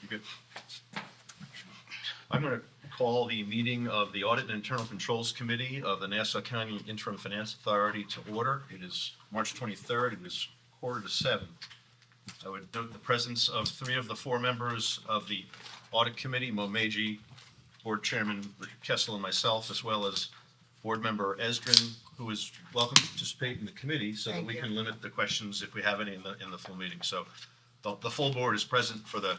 Good. I'm going to call the meeting of the Audit and Internal Controls Committee of the Nassau County Interim Finance Authority to order. It is March 23rd. It is 6:45. I would note the presence of 3 of the 4 members of the Audit Committee, Mo Meiji, Board Chairman Kessel, and myself, as well as Board Member Esdrin, who is welcome to participate in the committee so that we can limit the questions if we have any in the full meeting. So the full board is present for the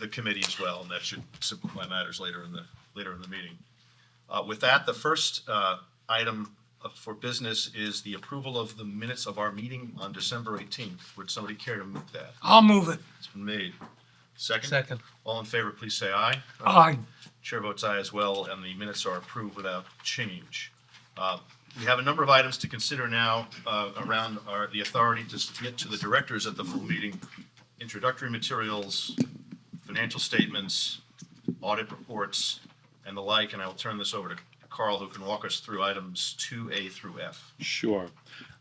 committee as well, and that should simplify matters later in the meeting. With that, the first item for business is the approval of the minutes of our meeting on December 18th. Would somebody care to move that? I'll move it. It's been made. Second? Second. All in favor, please say aye. Aye. Chair votes aye as well, and the minutes are approved without change. We have a number of items to consider now around the authority to submit to the directors at the full meeting introductory materials, financial statements, audit reports, and the like, and I will turn this over to Carl, who can walk us through items 2A through F. Sure.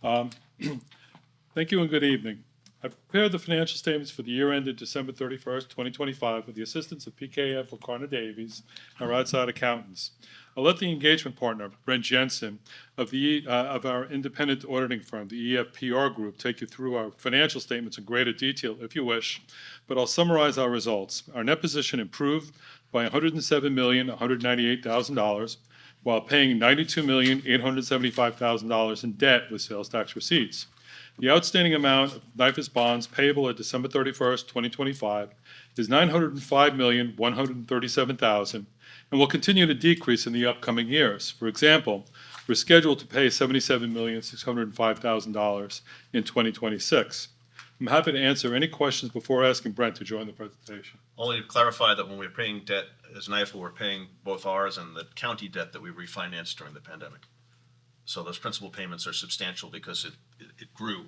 Thank you and good evening. I prepared the financial statements for the year ended December 31st, 2025 with the assistance of PKF O'Connor Davies, our outside accountants. I'll let the engagement partner, Brent Jensen, of our independent auditing firm, the EFPR Group, take you through our financial statements in greater detail if you wish, but I'll summarize our results. Our net position improved by $107,198,000 while paying $92,875,000 in debt with sales tax receipts. The outstanding amount of NYFIS bonds payable at December 31st, 2025 is $905,137,000 and will continue to decrease in the upcoming years. For example, we're scheduled to pay $77,605,000 in 2026. I'm happy to answer any questions before asking Brent to join the presentation. Only to clarify that when we're paying debt as NIFA, we're paying both ours and the county debt that we refinanced during the pandemic. So those principal payments are substantial because it grew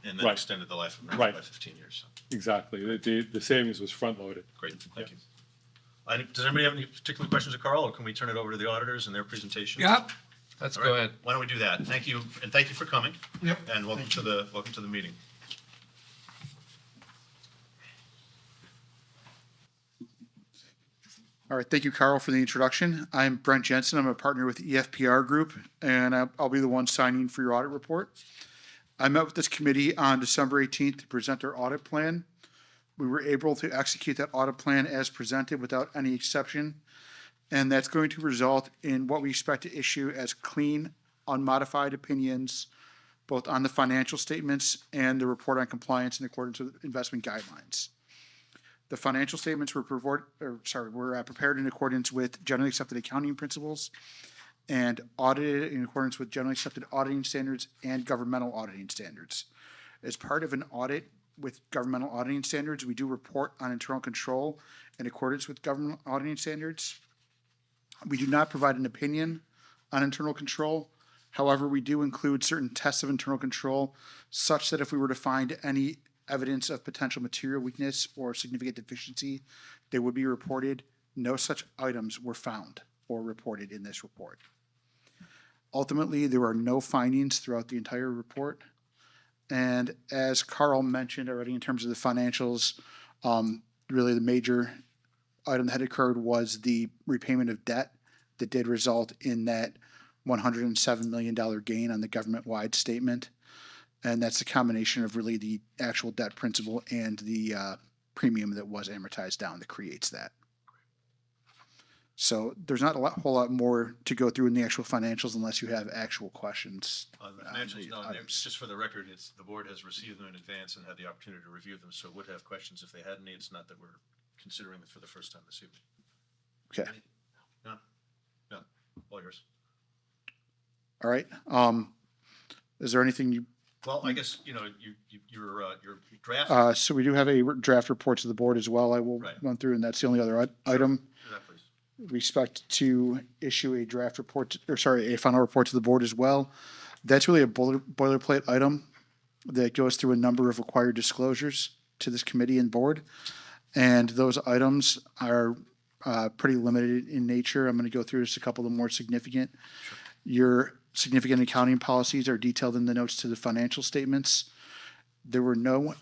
and then extended the life of NIFA by 15 years. So. Exactly. The savings was front-loaded. Great. Thank you. Does anybody have any particular questions of Carl, or can we turn it over to the auditors and their presentation? Yep. Let's go ahead. Why don't we do that? Thank you, and thank you for coming. Yep. And welcome to the meeting. All right, thank you, Carl, for the introduction. I'm Brent Jensen. I'm a partner with EFPR Group, and I'll be the one signing for your audit report. I met with this committee on December 18th to present our audit plan. We were able to execute that audit plan as presented without any exception, and that's going to result in what we expect to issue as clean, unmodified opinions, both on the financial statements and the report on compliance in accordance with investment guidelines. The financial statements were prepared in accordance with generally accepted accounting principles and audited in accordance with generally accepted auditing standards and governmental auditing standards. As part of an audit with governmental auditing standards, we do report on internal control in accordance with government auditing standards. We do not provide an opinion on internal control. However, we do include certain tests of internal control such that if we were to find any evidence of potential material weakness or significant deficiency, they would be reported. No such items were found or reported in this report. Ultimately, there are no findings throughout the entire report. And as Carl mentioned already in terms of the financials, really the major item that had occurred was the repayment of debt that did result in that $107 million gain on the government-wide statement. And that's a combination of really the actual debt principal and the premium that was amortized down that creates that. So there's not a whole lot more to go through in the actual financials unless you have actual questions. On the financials, no, just for the record, the board has received them in advance and had the opportunity to review them, so would have questions if they had any. It's not that we're considering them for the first time this evening. Okay. No, all yours. All right. Is there anything you? Well, I guess, your draft. So we do have a draft report to the board as well. I will run through, and that's the only other item. Sure, please. We expect to issue a draft report, a final report to the board as well. That's really a boilerplate item that goes through a number of required disclosures to this committee and board. And those items are pretty limited in nature. I'm going to go through just a couple of the more significant. Sure. Your significant accounting policies are detailed in the notes to the financial statements. There were no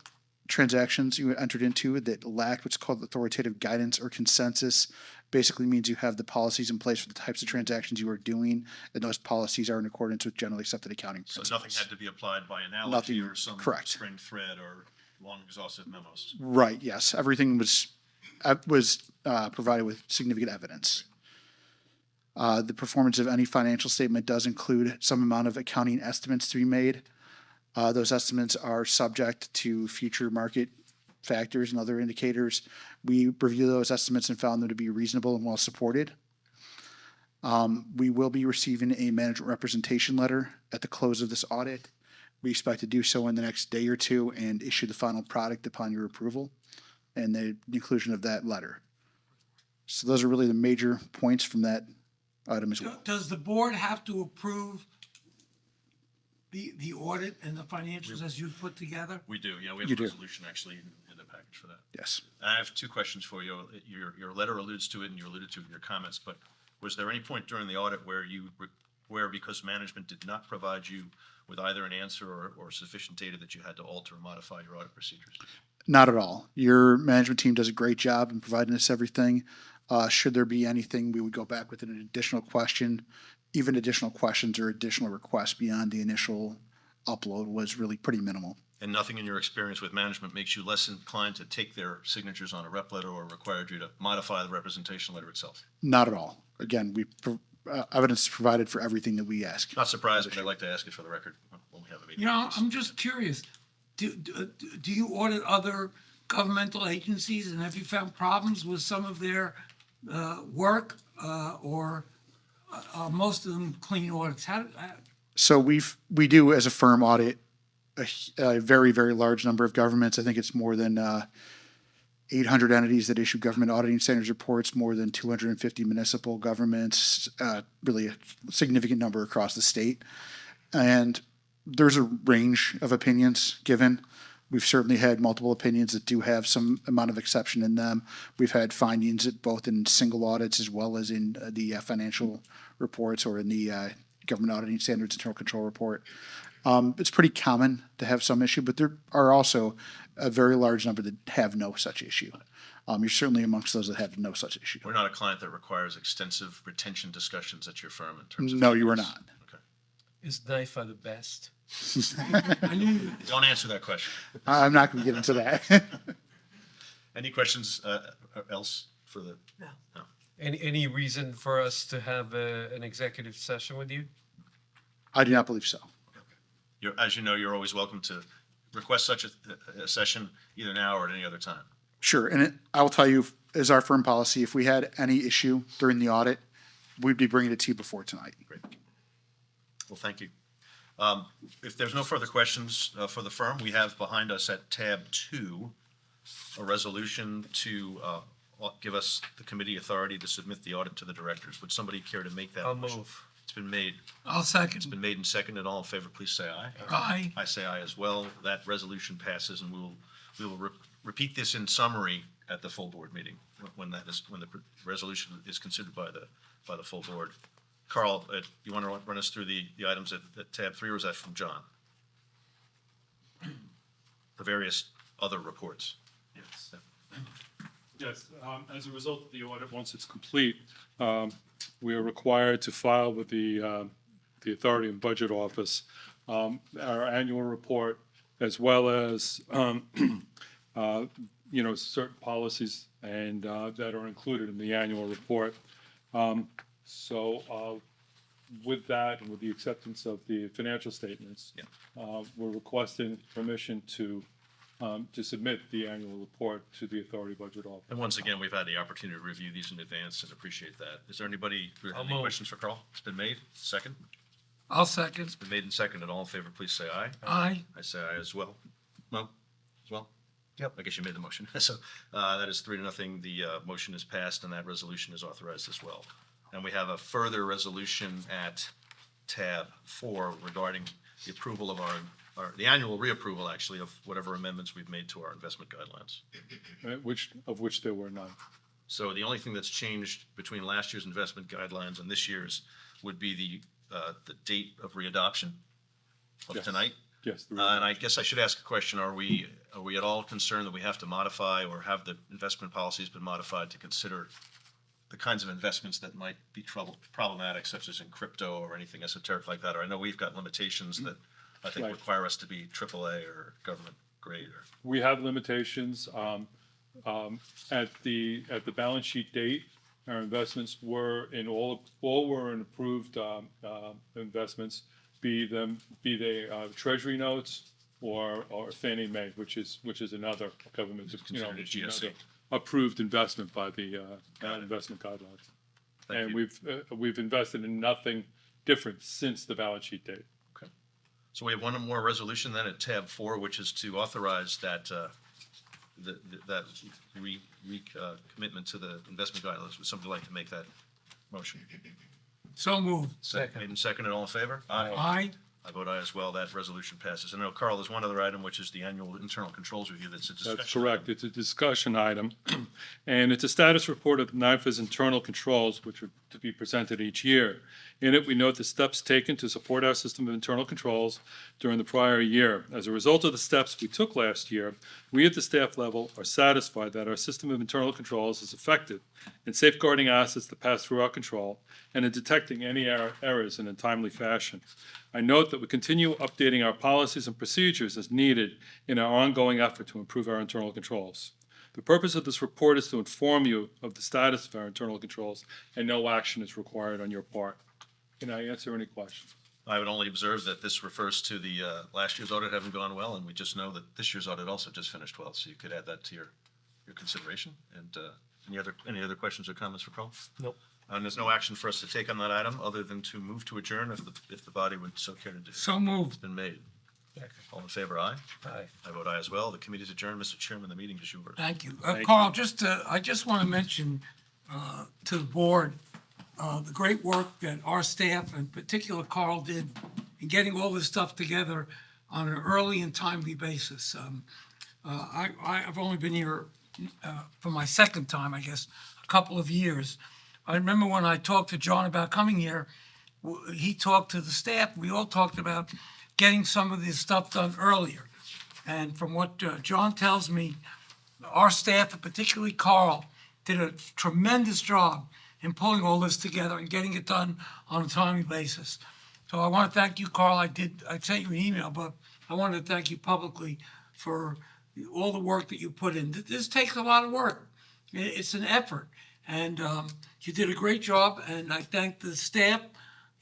transactions you entered into that lacked what's called authoritative guidance or consensus. Basically means you have the policies in place for the types of transactions you are doing, and those policies are in accordance with generally accepted accounting So principles. nothing had to be applied by analogy Nothing- or some correct. string thread or long exhaustive memos. Right, yes. Everything was provided with significant evidence. The performance of any financial statement does include some amount of accounting estimates to be made. Those estimates are subject to future market factors and other indicators. We reviewed those estimates and found them to be reasonable and well supported. We will be receiving a management representation letter at the close of this audit. We expect to do so in the next day or two and issue the final product upon your approval and the inclusion of that letter. So those are really the major points from that item as well. Does the board have to approve the audit and the financials as you put together? We do, yeah, we have You a do. resolution actually in the package for that. Yes. I have two questions for you. Your letter alludes to it and you alluded to it in your comments, but was there any point during the audit where where because management did not provide you with either an answer or sufficient data that you had to alter or modify your audit procedures? Not at all. Your management team does a great job in providing us everything. Should there be anything, we would go back with an additional question. Even additional questions or additional requests beyond the initial upload was really pretty minimal. And nothing in your experience with management makes you less inclined to take their signatures on a rep letter or required you to modify the representation letter itself? Not at all. Again, evidence is provided for everything that we ask. Not surprised, but I'd like to ask it for the record when we have a meeting. You know, I'm just curious. Do you audit other governmental agencies, and have you found problems with some of their work, or are most of them clean audits? So we do as a firm audit a very, very large number of governments. I think it's more than 800 entities that issue government auditing standards reports, more than 250 municipal governments, really a significant number across the state. And there's a range of opinions given. We've certainly had multiple opinions that do have some amount of exception in them. We've had findings both in single audits as well as in the financial reports or in the government auditing standards internal control report. It's pretty common to have some issue, but there are also a very large number that have no such issue. You're certainly amongst those that have no such issue. We're not a client that requires extensive retention discussions at your firm in terms of. No, you are fees. not. Okay. Is NIFA the best? I knew Don't answer that question. I'm not going to get into that. Any questions else for the? No. No. Any reason for us to have an executive session with you? I do not believe so. As you know, you're always welcome to request such a session either now or at any other time. Sure. And I will tell you, as our firm policy, if we had any issue during the audit, we'd be bringing it to you before tonight. Great. Well, thank you. If there's no further questions for the firm, we have behind us at tab 2 a resolution to give us the committee authority to submit the audit to the directors. Would somebody care to make that I'll motion? move. It's been made. I'll second. It's been made and seconded. All in favor, please say aye. Aye. I say aye as well. That resolution passes, and we will repeat this in summary at the full board meeting when the resolution is considered by the full board. Carl, you want to run us through the items at tab 3, or is that from John? The various other reports. Yes. Yes, as a result of the audit, once it's complete, we are required to file with the Authority and Budget Office our annual report, as well as, certain policies and that are included in the annual report. So with that, and with the acceptance of the financial statements, we're requesting permission to submit the annual report to the Authority Budget Office. And once again, we've had the opportunity to review these in advance and appreciate that. Is there anybody who has I'll any move. questions for Carl? It's been made. Second? I'll second. It's been made and seconded. All in favor, please say aye. Aye. I say aye as well. No? As well? Yep. I guess you made the motion. So that is 3-0. The motion is passed and that resolution is authorized as well. And we have a further resolution at tab 4 regarding the approval of the annual reapproval, actually, of whatever amendments we've made to our investment guidelines. Of which there were none. So the only thing that's changed between last year's investment guidelines and this year's would be the date of readoption of Yes. tonight. Yes. And I guess I should ask a question. Are we are we at all concerned that we have to modify or have the investment policies been modified to consider the kinds of investments that might be problematic, such as in crypto or anything esoteric like that? Or I know we've got limitations that I think Right. require us to be AAA or government grade or. We have limitations. At the balance sheet date, our investments were in all were in approved investments, be they Treasury notes or Fannie Mae, which is another government, considered a GSE. another approved investment by the investment guidelines. Thank And you. we've invested in nothing different since the balance sheet date. So we have one more resolution then at tab 4, which is to authorize that, that commitment to the investment guidelines. Would somebody like to make that motion? So moved. Made and seconded, all in favor? Aye. I vote aye as well. That resolution passes. And now, Carl, there's one other item, which is the annual internal controls review. That's a discussion. That's correct. It's a discussion item, and it's a status report of NYFA's internal controls, which are to be presented each year. In it, we note the steps taken to support our system of internal controls during the prior year. As a result of the steps we took last year, we at the staff level are satisfied that our system of internal controls is effective in safeguarding assets that pass through our control and in detecting any errors in a timely fashion. I note that we continue updating our policies and procedures as needed in our ongoing effort to improve our internal controls. The purpose of this report is to inform you of the status of our internal controls, and no action is required on your part. Can I answer any questions? I would only observe that this refers to the last year's audit having gone well, and we just know that this year's audit also just finished well, so you could add that to your consideration. And any other questions or comments for Carl? Nope. And there's no action for us to take on that item, other than to move to adjourn if the body would so care to do. So moved. It's been made. All in favor, aye? Aye. I vote aye as well. The committee's adjourned. Mr. Chairman, the meeting is yours. Thank you. Thank Carl, I just want to mention to the board the great work that our staff, in particular Carl, did in getting all this stuff together on an early and timely basis. I've only been here for my second time, I guess, a couple of years. I remember when I talked to John about coming here, he talked to the staff, we all talked about getting some of this stuff done earlier. And from what John tells me, our staff, and particularly Carl, did a tremendous job in pulling all this together and getting it done on a timely basis. So I want to thank you, Carl. I sent you an email, but I wanted to thank you publicly for all the work that you put in. This takes a lot of work. It's an effort. And you did a great job, and I thank the staff,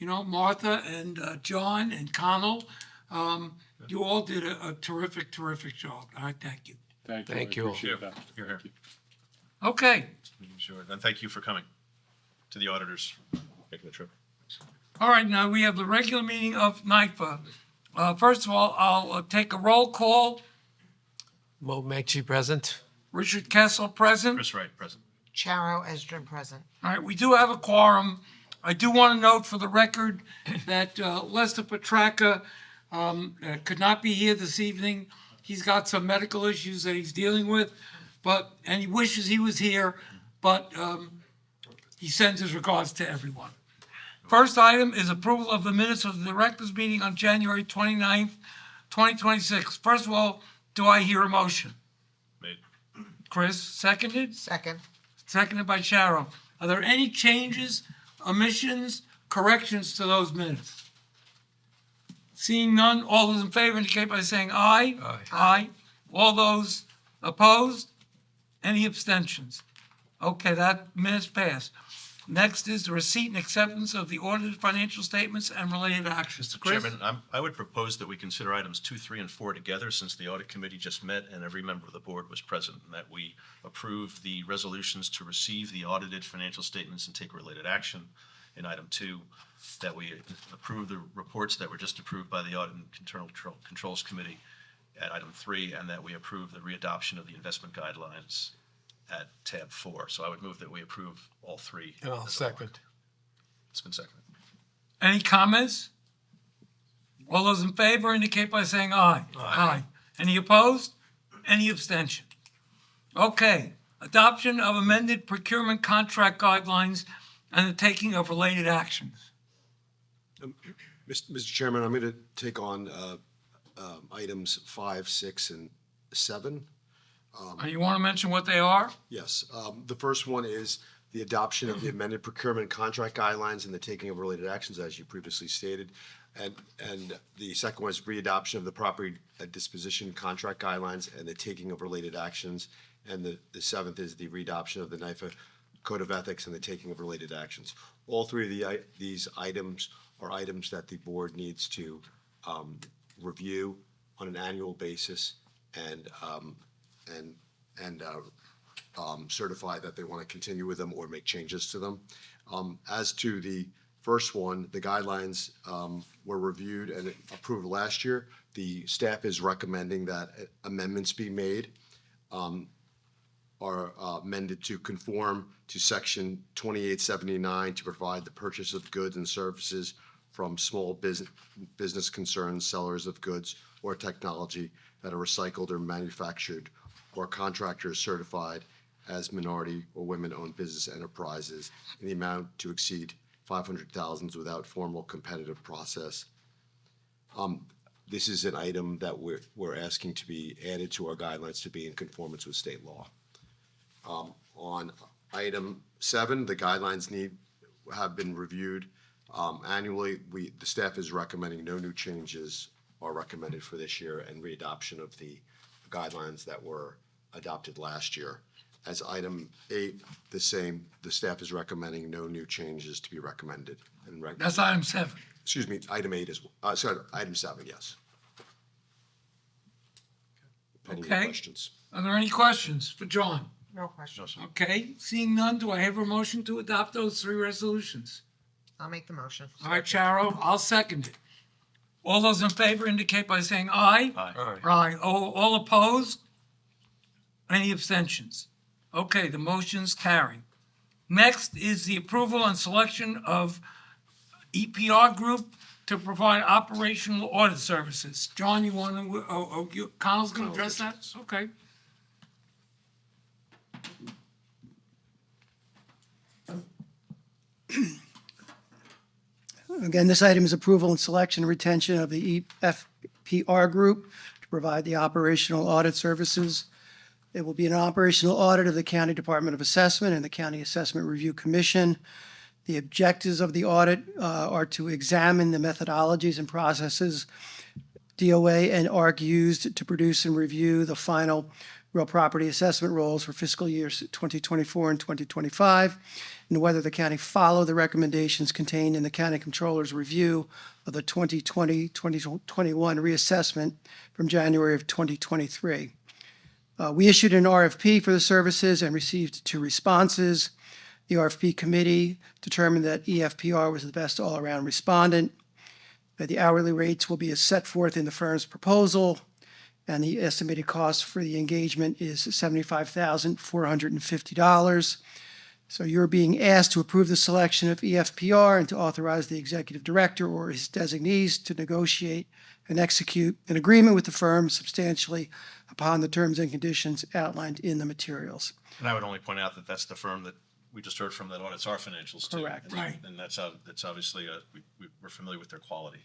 Martha and John and Connell. You all did a terrific, terrific job. I thank you. Thank you. Thank I you all. appreciate that. Here. Okay. Sure. And thank you for coming to the auditors, taking the trip. All right, now we have the regular meeting of NYFA. First of all, I'll take a roll call. Mo Mekchi present. Richard Kessel present. Chris Wright, present. Charo Esdras present. All right, we do have a quorum. I do want to note for the record that Lester Petracca could not be here this evening. He's got some medical issues that he's dealing with, and he wishes he was here, but he sends his regards to everyone. First item is approval of the minutes of the directors' meeting on January 29th, 2026. First of all, do I hear a motion? Made. Chris, seconded? Second. Seconded by Charo. Are there any changes, omissions, corrections to those minutes? Seeing none, all those in favor indicate by saying aye. Aye. Aye. All those opposed? Any abstentions? Okay, that minutes passed. Next is the receipt and acceptance of the audited financial statements and related actions. Mr. Chris? Chairman, I would propose that we consider items 2, 3, and 4 together, since the audit committee just met and every member of the board was present, and that we approve the resolutions to receive the audited financial statements and take related action. In item 2, that we approve the reports that were just approved by the Audit and Internal Controls Committee at item 3, and that we approve the readoption of the investment guidelines at tab 4. So I would move that we approve all 3. And I'll as a second. block. It's been seconded. Any comments? All those in favor indicate by saying aye. Aye. Any opposed? Any abstention? Okay, adoption of amended procurement contract guidelines and the taking of related actions. Mr. Chairman, I'm going to take on items 5, 6, and 7. You want to mention what they are? Yes, the first one is the adoption of the amended procurement contract guidelines and the taking of related actions, as you previously stated. And the second one is readoption of the property disposition contract guidelines and the taking of related actions. And the seventh is the readoption of the NIFA Code of Ethics and the taking of related actions. All three of these items are items that the board needs to review on an annual basis and certify that they want to continue with them or make changes to them. As to the first one, the guidelines were reviewed and approved last year. The staff is recommending that amendments be made, are amended to conform to section 2879 to provide the purchase of goods and services from small business concerns, sellers of goods or technology that are recycled or manufactured or contractors certified as minority or women-owned business enterprises in the amount to exceed $500,000 without formal competitive process. This is an item that we're asking to be added to our guidelines to be in conformance with state law. On item 7, the guidelines have been reviewed annually. The staff is recommending no new changes are recommended for this year and readoption of the guidelines that were adopted last year. As item 8, the same, the staff is recommending no new changes to be recommended. That's item 7. Excuse me, item 8 is, sorry, item 7, yes. Any Okay. questions? Are there any questions for John? No questions. Okay, seeing none, do I have a motion to adopt those 3 resolutions? I'll make the motion. All right, Charo, I'll second it. All those in favor indicate by saying aye. Aye. Aye. All opposed? Any abstentions? Okay, the motion's carried. Next is the approval and selection of EPR Group to provide operational audit services. John, you want to, Connell's going to address that? Okay. Again, this item is approval and selection and retention of the EFPR group to provide the operational audit services. It will be an operational audit of the County Department of Assessment and the County Assessment Review Commission. The objectives of the audit are to examine the methodologies and processes DOA and ARC used to produce and review the final real property assessment rolls for fiscal years 2024 and 2025, and whether the county followed the recommendations contained in the county controller's review of the 2020-2021 reassessment from January of 2023. We issued an RFP for the services and received 2 responses. The RFP committee determined that EFPR was the best all-around respondent. The hourly rates will be as set forth in the firm's proposal, and the estimated cost for the engagement is $75,450. So you're being asked to approve the selection of EFPR and to authorize the executive director or his designees to negotiate and execute an agreement with the firm substantially upon the terms and conditions outlined in the materials. And I would only point out that that's the firm that we just heard from that audits our financials too. Correct. Right. And that's obviously, we're familiar with their quality.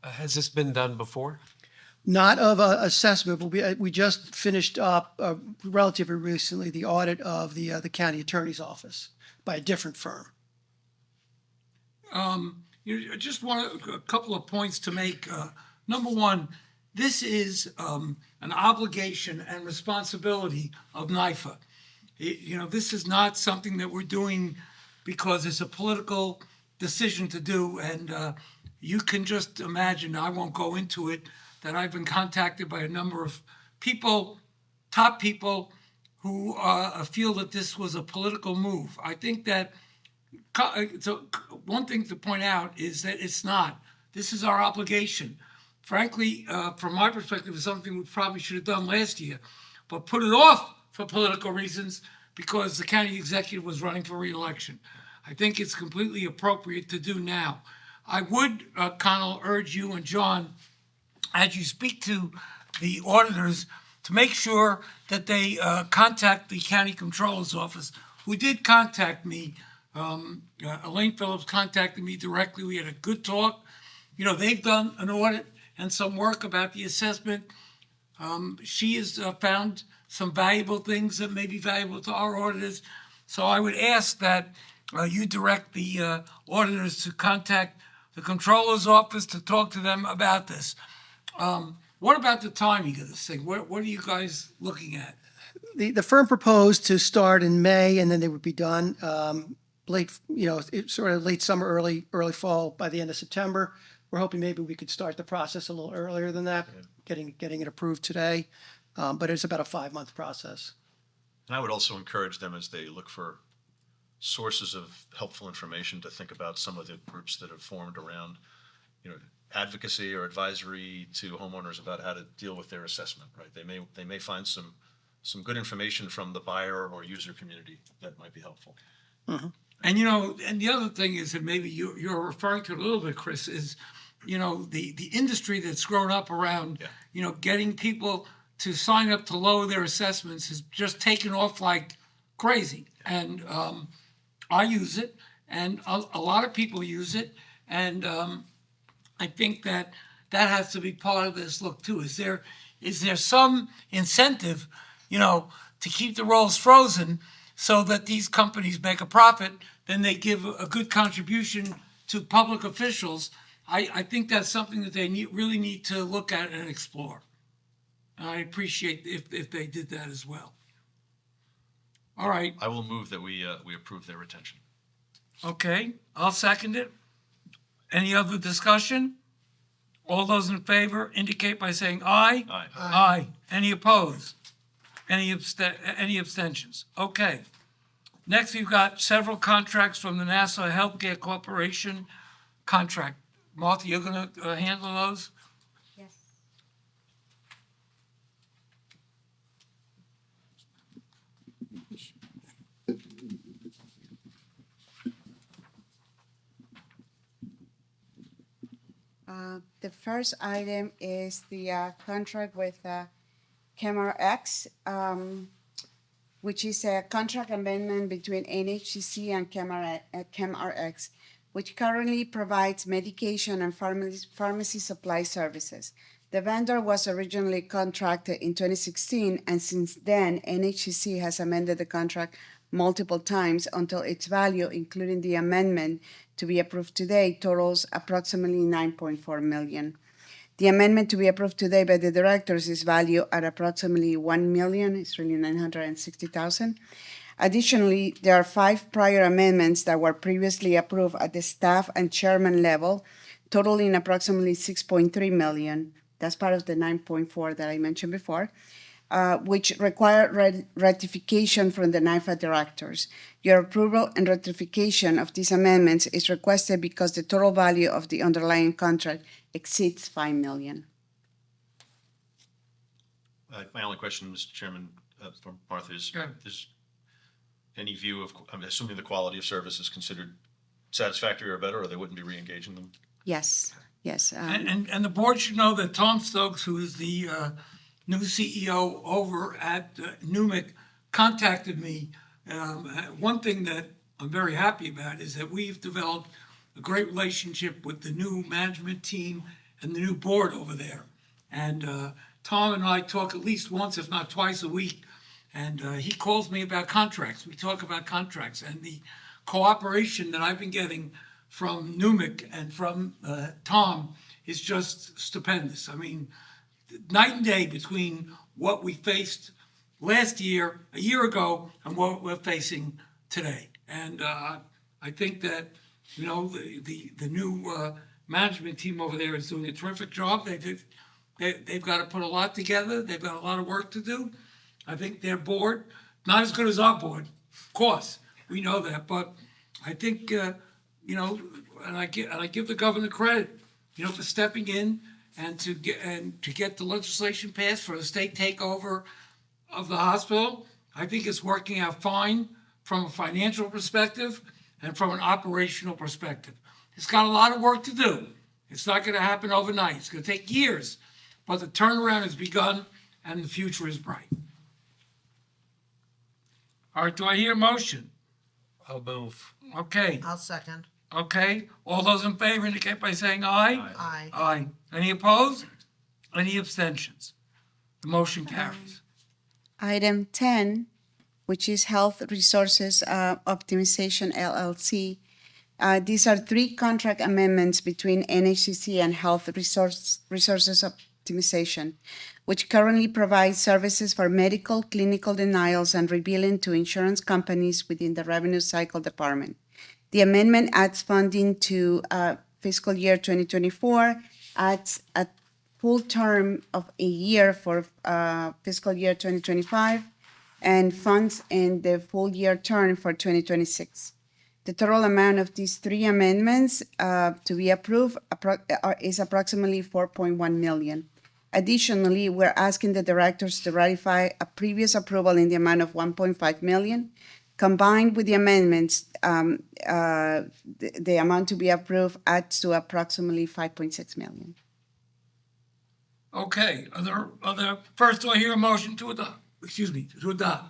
Has this been done before? Not of assessment, but we just finished up relatively recently the audit of the county attorney's office by a different firm. You just want a couple of points to make. Number one, this is an obligation and responsibility of NIFA. This is not something that we're doing because it's a political decision to do. And you can just imagine, I won't go into it, that I've been contacted by a number of people, top people, who feel that this was a political move. I think that one thing to point out is that it's not. This is our obligation. Frankly, from my perspective, it's something we probably should have done last year, but put it off for political reasons because the county executive was running for re-election. I think it's completely appropriate to do now. I would, Connell, urge you and John, as you speak to the auditors, to make sure that they contact the county controller's office, who did contact me. Elaine Phillips contacted me directly. We had a good talk. They've done an audit and some work about the assessment. She has found some valuable things that may be valuable to our auditors. So I would ask that you direct the auditors to contact the controller's office to talk to them about this. What about the timing of this thing? What are you guys looking at? The firm proposed to start in May, and then they would be done late, sort of late summer, early fall by the end of September. We're hoping maybe we could start the process a little earlier than that, getting it approved today. But it's about a 5-month process. And I would also encourage them as they look for sources of helpful information to think about some of the groups that have formed around, advocacy or advisory to homeowners about how to deal with their assessment, right? They may find some good information from the buyer or user community that might be helpful. And and the other thing is that maybe you're referring to it a little bit, Chris, is the industry that's grown up around getting people to sign up to lower their assessments has just taken off like crazy. And I use it, and a lot of people use it, and I think that has to be part of this look too. Is there some incentive, to keep the rolls frozen so that these companies make a profit, then they give a good contribution to public officials? I think that's something that they really need to look at and explore. And I appreciate if they did that as well. All right. I will move that we approve their retention. Okay, I'll second it. Any other discussion? All those in favor indicate by saying aye. Aye. Aye. Any opposed? Any abstentions? Okay. Next, we've got several contracts from the Nassau Healthcare Corporation contract. Martha, you're going to handle those? Yes. The first item is the contract with Camera X, which is a contract amendment between NHCC and ChemRx, which currently provides medication and pharmacy supply services. The vendor was originally contracted in 2016, and since then, NHCC has amended the contract multiple times until its value, including the amendment to be approved today, totals approximately $9.4 million. The amendment to be approved today by the directors is valued at approximately $1 million. It's really $960,000. Additionally, there are 5 prior amendments that were previously approved at the staff and chairman level, totaling approximately $6.3 million. That's part of the 9.4 that I mentioned before, which require ratification from the NIFA directors. Your approval and ratification of these amendments is requested because the total value of the underlying contract exceeds $5 million. My only question, Mr. Chairman, from Martha, is any view of, I'm assuming the quality of service is considered satisfactory or better, or they wouldn't be re-engaging them? Yes. And the board should know that Tom Stokes, who is the new CEO over at Numic, contacted me. One thing that I'm very happy about is that we've developed a great relationship with the new management team and the new board over there. And Tom and I talk at least once, if not twice a week. And he calls me about contracts. We talk about contracts, and the cooperation that I've been getting from Numic and from Tom is just stupendous. I mean, night and day between what we faced last year, a year ago, and what we're facing today. And I think that, the new management team over there is doing a terrific job. They've got to put a lot together. They've got a lot of work to do. I think their board, not as good as our board, of course, we know that, but I think, and I give the governor credit, for stepping in and to get the legislation passed for the state takeover of the hospital. I think it's working out fine from a financial perspective and from an operational perspective. It's got a lot of work to do. It's not going to happen overnight. It's going to take years, but the turnaround has begun and the future is bright. All right, do I hear a motion? I'll move. Okay, I'll second. okay. All those in favor indicate by saying aye. Aye. Aye. Any opposed? Any abstentions? The motion carries. Item 10, which is Health Resources Optimization LLC. These are three contract amendments between NHCC and Health Resources Optimization, which currently provides services for medical, clinical denials, and rebilling to insurance companies within the Revenue Cycle Department. The amendment adds funding to fiscal year 2024, adds a full term of a year for fiscal year 2025, and funds in the full year term for 2026. The total amount of these three amendments to be approved is approximately $4.1 million. Additionally, we're asking the directors to ratify a previous approval in the amount of $1.5 million. Combined with the amendments, the amount to be approved adds to approximately $5.6 million. Okay, first do I hear a motion to adopt? To adopt.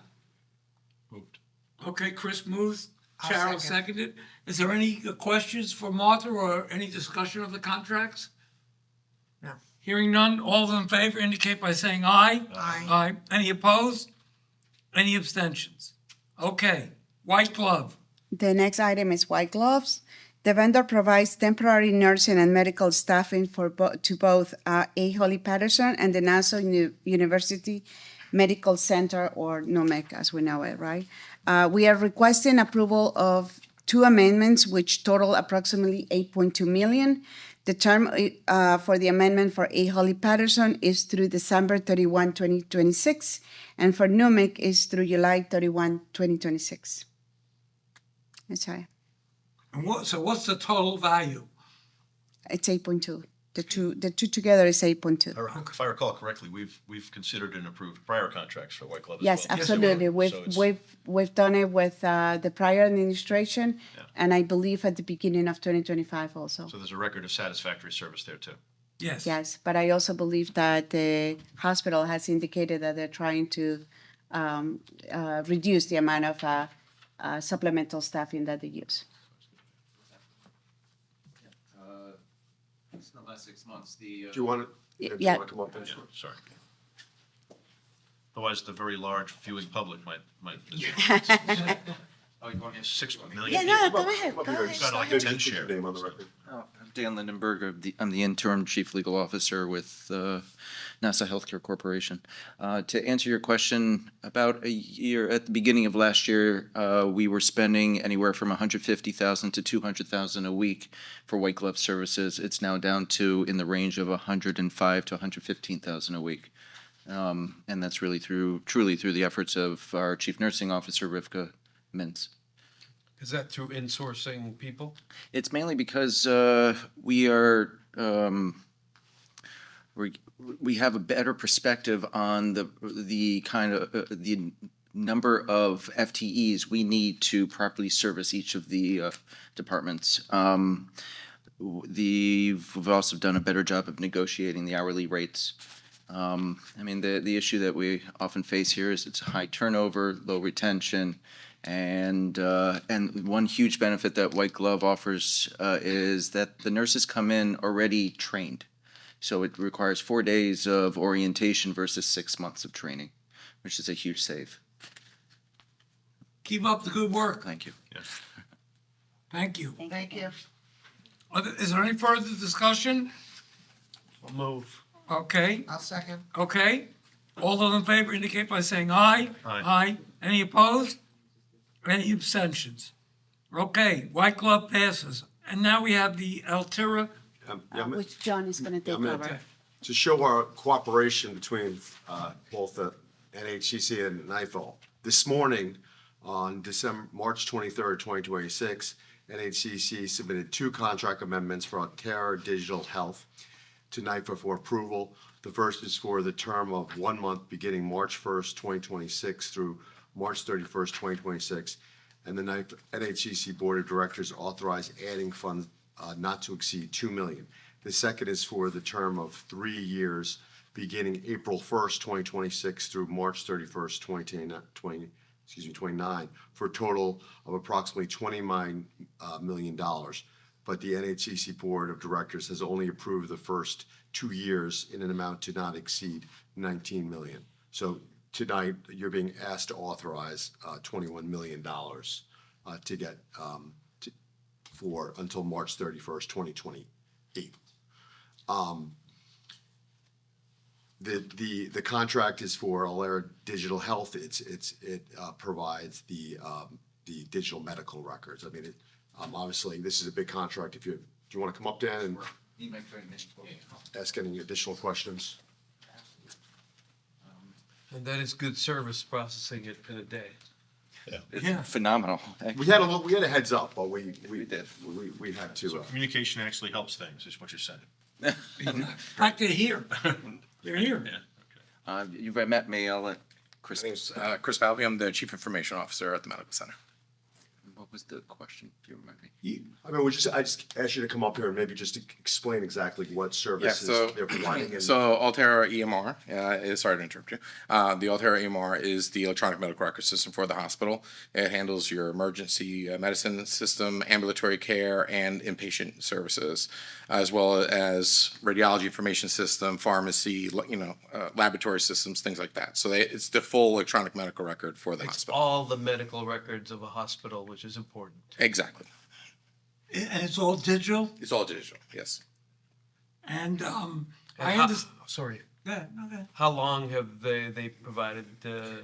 Moved. Okay, Chris moves, I'll Cheryl second. seconded. Is there any questions for Martha or any discussion of the contracts? No. Hearing none, all those in favor indicate by saying aye. Aye. Aye. Any opposed? Any abstentions? Okay, White Glove. The next item is white gloves. The vendor provides temporary nursing and medical staffing to both A. Holly Patterson and the Nassau University Medical Center, or NUMEC as we know it, right? We are requesting approval of two amendments which total approximately $8.2 million. The term for the amendment for A. Holly Patterson is through December 31, 2026, and for NUMEC is through July 31, 2026. That's right. And what's the total value? It's 8.2. The two together is 8.2. If I recall correctly, we've considered and approved prior contracts for White Glove as Yes, well. absolutely. So it's- We've done it with the prior administration, Yeah. and I believe at the beginning of 2025 also. So there's a record of satisfactory service there too. Yes. Yes, but I also believe that the hospital has indicated that they're trying to reduce the amount of supplemental staffing that they use. It's in the last 6 months, the, Do you want to, Yeah. do you want to come up and? Yeah, sorry. Otherwise, the very large viewing public might. oh, you want me to? 6 million. Yeah, people. no, go ahead, go Come up here, ahead. just Got like a maybe 10 just put your share. name on the record. Oh, I'm Dan Lindenberg. I'm the interim chief legal officer with Nassau Healthcare Corporation. To answer your question, about a year, at the beginning of last year, we were spending anywhere from $150,000 to $200,000 a week for white glove services. It's now down to in the range of $105,000 to $115,000 a week. And that's really truly through the efforts of our chief nursing officer, Rivka Mintz. Is that through insourcing people? It's mainly because we are we have a better perspective on the kind of the number of FTEs we need to properly service each of the departments. We've also done a better job of negotiating the hourly rates. I mean, the issue that we often face here is it's high turnover, low retention. And one huge benefit that White Glove offers is that the nurses come in already trained. So it requires 4 days of orientation versus 6 months of training, which is a huge save. Keep up the good work. Thank you. Yes. Thank you. Thank you. Is there any further discussion? I'll move. Okay, I'll second. okay. All those in favor indicate by saying aye. Aye. Aye. Any opposed? Any abstentions? Okay, White Glove passes. And now we have the Altera. Which John is going to Yeah, take I'm over. gonna- To show our cooperation between both the NHCC and NIFO. This morning, on March 23rd, 2026, NHCC submitted two contract amendments for Altera Digital Health to NIFO for approval. The first is for the term of 1 month beginning March 1st, 2026 through March 31st, 2026. And the NHCC Board of Directors authorized adding funds not to exceed $2 million. The second is for the term of 3 years beginning April 1st, 2026 through March 31st, 2029, for a total of approximately $29 million. but the NHCC Board of Directors has only approved the first 2 years in an amount to not exceed 19 million. So tonight, you're being asked to authorize $21 million to get for until March 31st, 2028. The contract is for Alera Digital Health. It provides the digital medical records. I mean, obviously, this is a big contract. Do you want to come up, Dan, and ask any additional questions? And that is good service processing it in a day. Yeah. Phenomenal. We had a heads up, but we did. We had to. Communication actually helps things, is what you're saying. In fact, they're here. They're here. You've met me, I'll let Chris. My name's Chris Balby. I'm the Chief Information Officer at the Medical Center. What was the question? Do you remind me? I mean, I just asked you to come up here and maybe just to explain exactly what services they're providing. And So Altera EMR, sorry to interrupt you. The Altera EMR is the electronic medical record system for the hospital. It handles your emergency medicine system, ambulatory care, and inpatient services, as well as radiology information system, pharmacy, laboratory systems, things like that. So it's the full electronic medical record for the It's hospital. all the medical records of a hospital, which is important. Exactly. And it's all digital, It's all digital, yes. and And I how- understand. Sorry, Okay. how long have they provided the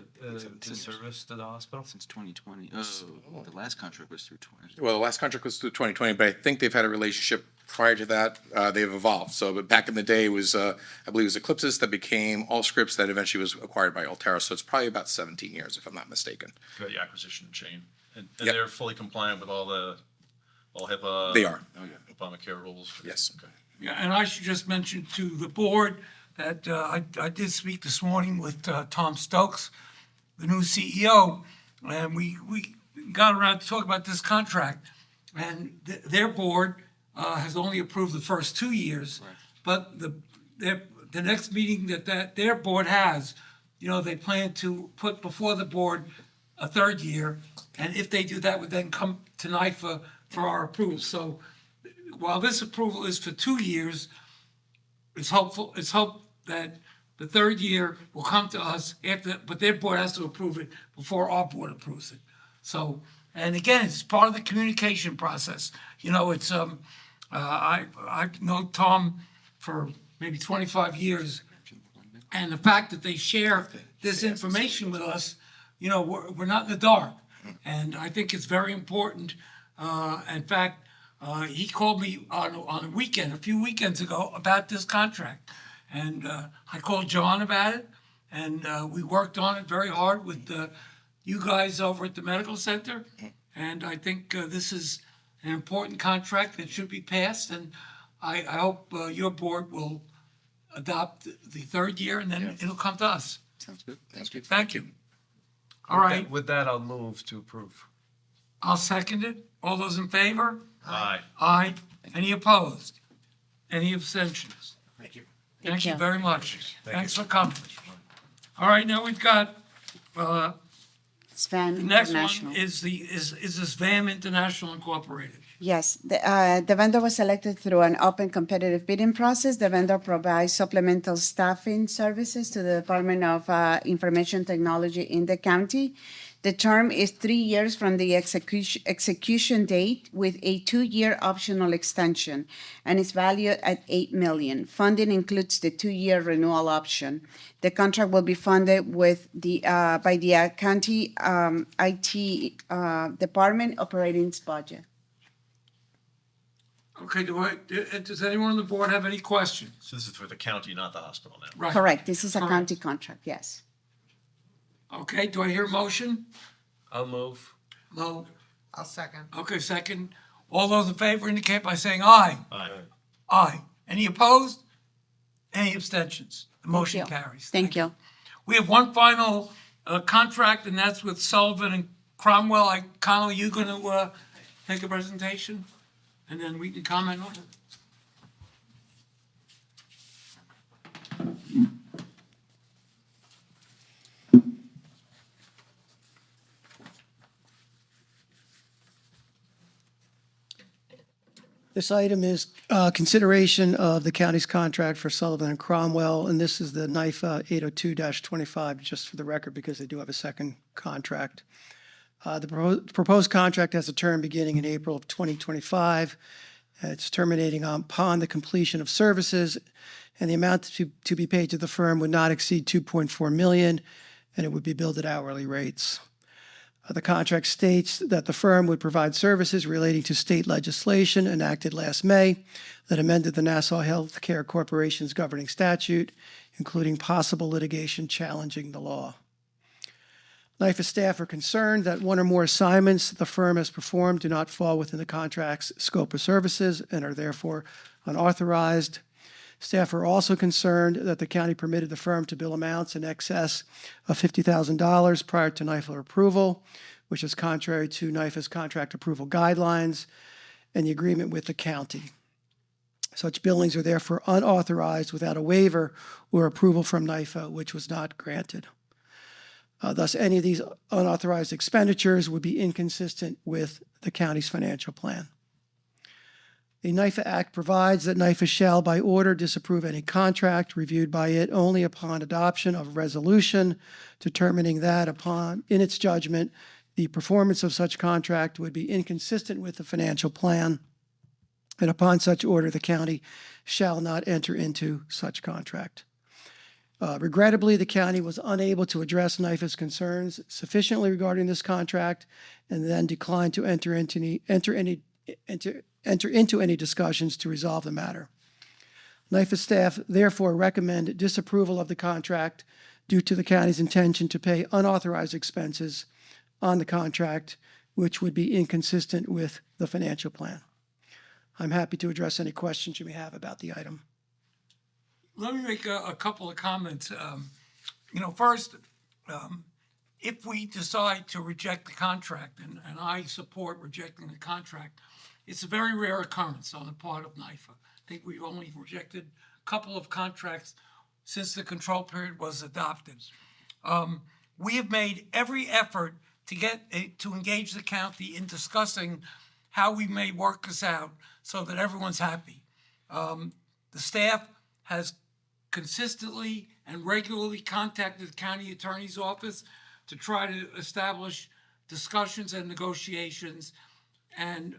service to the hospital? Since 2020. The last contract was through 20. Well, the last contract was through 2020, but I think they've had a relationship prior to that. They've evolved. So, but back in the day, it was I believe it was Eclipsys that became Allscripts that eventually was acquired by Altera. So it's probably about 17 years, if I'm not mistaken. Got the acquisition chain. And Yep. they're fully compliant with all HIPAA. They are. Obamacare rules. Yes. Okay. Yeah, and I should just mention to the board that I did speak this morning with Tom Stokes, the new CEO, and we got around to talk about this contract. And their board has only approved the first 2 years, but the next meeting that their board has, they plan to put before the board a third year, and if they do that, would then come tonight for our approval. So while this approval is for 2 years, it's hope that the third year will come to us after, but their board has to approve it before our board approves it. So, and again, it's part of the communication process. It's, I've known Tom for maybe 25 years, and the fact that they share this information with us, we're not in the dark. And I think it's very important. In fact, he called me on a weekend, a few weekends ago, about this contract. And I called John about it, and we worked on it very hard with you guys over at the medical center. And I think this is an important contract that should be passed, and I hope your board will adopt the third year, and then it'll come to us. Sounds good. Thank you. Thank you. All right, With that, I'll move to approve. I'll second it. All those in favor? Aye. Aye. Any opposed? Any abstentions? Thank you. Thank you very much. Thanks for coming. All right, now we've got, Svan the next International. one is this VAM International Incorporated. Yes, the vendor was selected through an open competitive bidding process. The vendor provides supplemental staffing services to the Department of Information Technology in the county. The term is 3 years from the execution date with a 2-year optional extension, and is valued at $8 million. Funding includes the 2-year renewal option. The contract will be funded with by the county IT department operating its budget. Okay, does anyone on the board have any questions? So this is for the county, not the hospital now. Right. Correct, this is a Correct. county contract, yes. Okay, do I hear a motion? I'll move. No. I'll second. Okay, second. All those in favor indicate by saying aye. Aye. Aye. Any opposed? Any abstentions? The motion you. carries. Thank you. We have one final contract, and that's with Sullivan and Cromwell. Connell, you going to take a presentation? And then we can comment on it. This item is consideration of the county's contract for Sullivan and Cromwell, and this is the NIFA 802-25, just for the record, because they do have a second contract. The proposed contract has a term beginning in April of 2025. It's terminating upon the completion of services, and the amount to be paid to the firm would not exceed $2.4 million, and it would be billed at hourly rates. The contract states that the firm would provide services relating to state legislation enacted last May that amended the Nassau Healthcare Corporation's governing statute, including possible litigation challenging the law. NIFA staff are concerned that one or more assignments the firm has performed do not fall within the contract's scope of services and are therefore unauthorized. Staff are also concerned that the county permitted the firm to bill amounts in excess of $50,000 prior to NIFA approval, which is contrary to NIFA's contract approval guidelines and the agreement with the county. Such billings are therefore unauthorized without a waiver or approval from NIFA, which was not granted. Thus, any of these unauthorized expenditures would be inconsistent with the county's financial plan. The NIFA Act provides that NIFA shall, by order, disapprove any contract reviewed by it only upon adoption of a resolution determining that, in its judgment, the performance of such contract would be inconsistent with the financial plan, and upon such order, the county shall not enter into such contract. Regrettably, the county was unable to address NIFA's concerns sufficiently regarding this contract, and then declined to enter into any discussions to resolve the matter. NIFA staff therefore recommend disapproval of the contract due to the county's intention to pay unauthorized expenses on the contract, which would be inconsistent with the financial plan. I'm happy to address any questions you may have about the item. Let me make a couple of comments. First, if we decide to reject the contract, and I support rejecting the contract, it's a very rare occurrence on the part of NIFA. I think we've only rejected a couple of contracts since the control period was adopted. We have made every effort to engage the county in discussing how we may work this out so that everyone's happy. The staff has consistently and regularly contacted the county attorney's office to try to establish discussions and negotiations. And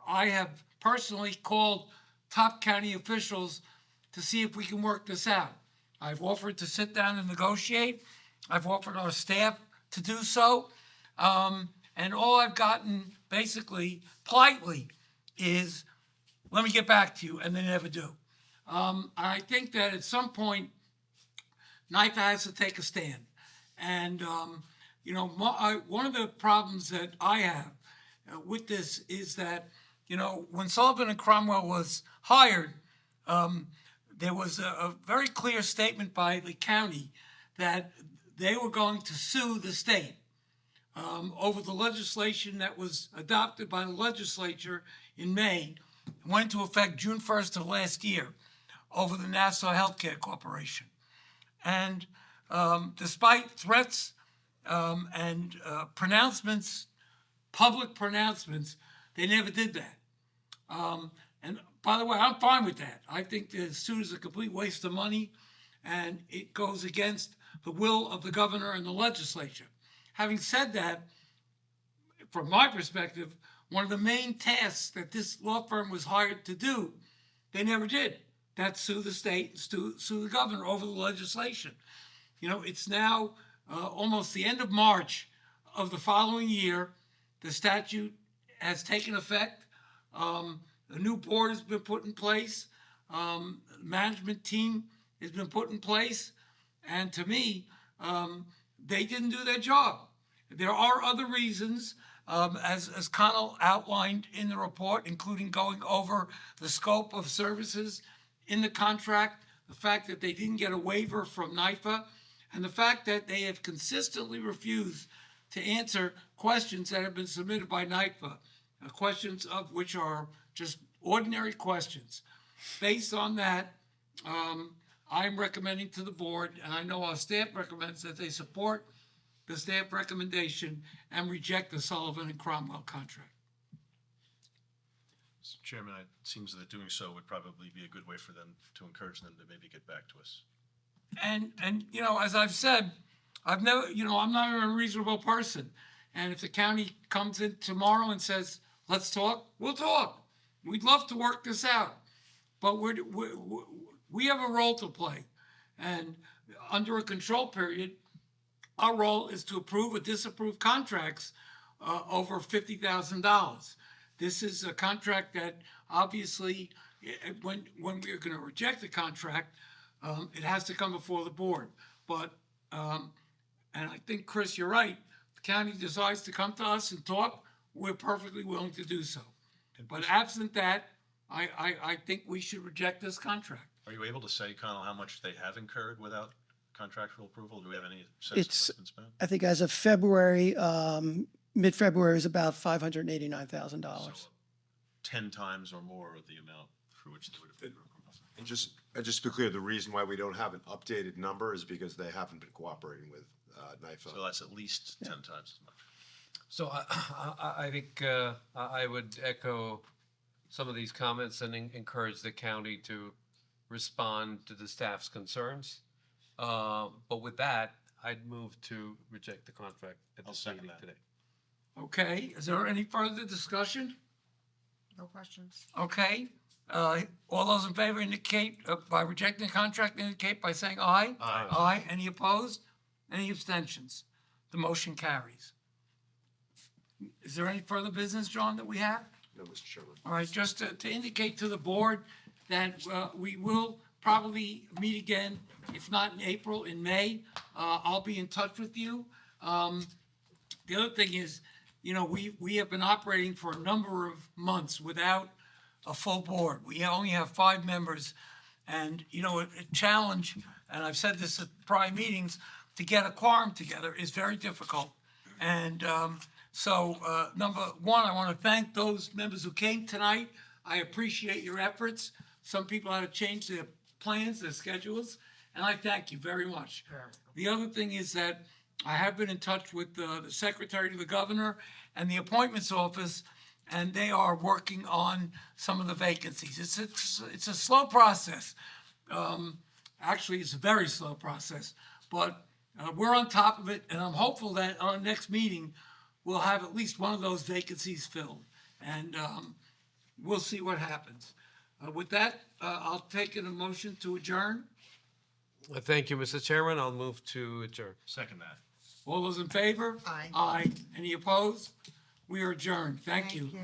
I have personally called top county officials to see if we can work this out. I've offered to sit down and negotiate. I've offered our staff to do so. And all I've gotten, basically, politely, is, let me get back to you, and they never do. I think that at some point, NIFA has to take a stand. And, one of the problems that I have with this is that, when Sullivan and Cromwell was hired, there was a very clear statement by the county that they were going to sue the state over the legislation that was adopted by the legislature in May, went into effect June 1st of last year, over the Nassau Healthcare Corporation. And despite threats and pronouncements, public pronouncements, they never did that. And by the way, I'm fine with that. I think the suit is a complete waste of money, and it goes against the will of the governor and the legislature. Having said that, from my perspective, one of the main tasks that this law firm was hired to do, they never did. That's sue the state and sue the governor over the legislation. It's now almost the end of March of the following year. The statute has taken effect. The new board has been put in place. Management team has been put in place. And to me, they didn't do their job. There are other reasons, as Connell outlined in the report, including going over the scope of services in the contract, the fact that they didn't get a waiver from NIFA, and the fact that they have consistently refused to answer questions that have been submitted by NIFA, questions of which are just ordinary questions. Based on that, I'm recommending to the board, and I know our staff recommends that they support the staff recommendation and reject the Sullivan and Cromwell contract. Mr. Chairman, it seems that doing so would probably be a good way for them to encourage them to maybe get back to us. And, you know, as I've said, I've never, you know, I'm not an unreasonable person. And if the county comes in tomorrow and says, let's talk, we'll talk. We'd love to work this out. But we have a role to play. And under a control period, our role is to approve or disapprove contracts over $50,000. This is a contract that obviously, when we are going to reject the contract, it has to come before the board. But, and I think, Chris, you're right. If the county decides to come to us and talk, we're perfectly willing to do so. But absent that, I think we should reject this contract. Are you able to say, Connell, how much they have incurred without contractual approval? Do we have any sense of It's, what's been spent? I think as of February, mid-February is about $589,000. So 10 times or more of the amount for which they would have been. And just to be clear, the reason why we don't have an updated number is because they haven't been cooperating with NIFA. So that's at least 10 times as much. So I think I would echo some of these comments and encourage the county to respond to the staff's concerns. But with that, I'd move to reject the contract at I'll this second meeting that. today. Okay, is there any further discussion? No questions. Okay, all those in favor indicate, by rejecting the contract, indicate by saying aye. Aye. Aye, any opposed? Any abstentions? The motion carries. Is there any further business, John, that we have? No, Mr. Chairman. All right, just to indicate to the board that we will probably meet again, if not in April, in May. I'll be in touch with you. The other thing is, you know, we have been operating for a number of months without a full board. We only have 5 members. And, you know, a challenge, and I've said this at prior meetings, to get a quorum together is very difficult. And so, number one, I want to thank those members who came tonight. I appreciate your efforts. Some people had to change their plans, their schedules, and I thank you very much. The other thing is that I have been in touch with the secretary to the governor and the appointments office, and they are working on some of the vacancies. It's a slow process. Actually, it's a very slow process, but we're on top of it, and I'm hopeful that our next meeting we'll have at least one of those vacancies filled, and we'll see what happens. With that, I'll take a motion to adjourn. Thank you, Mr. Chairman. I'll move to adjourn. Second that. All those in favor? Aye. Aye. Any opposed? We are adjourned. Thank you. Thank you.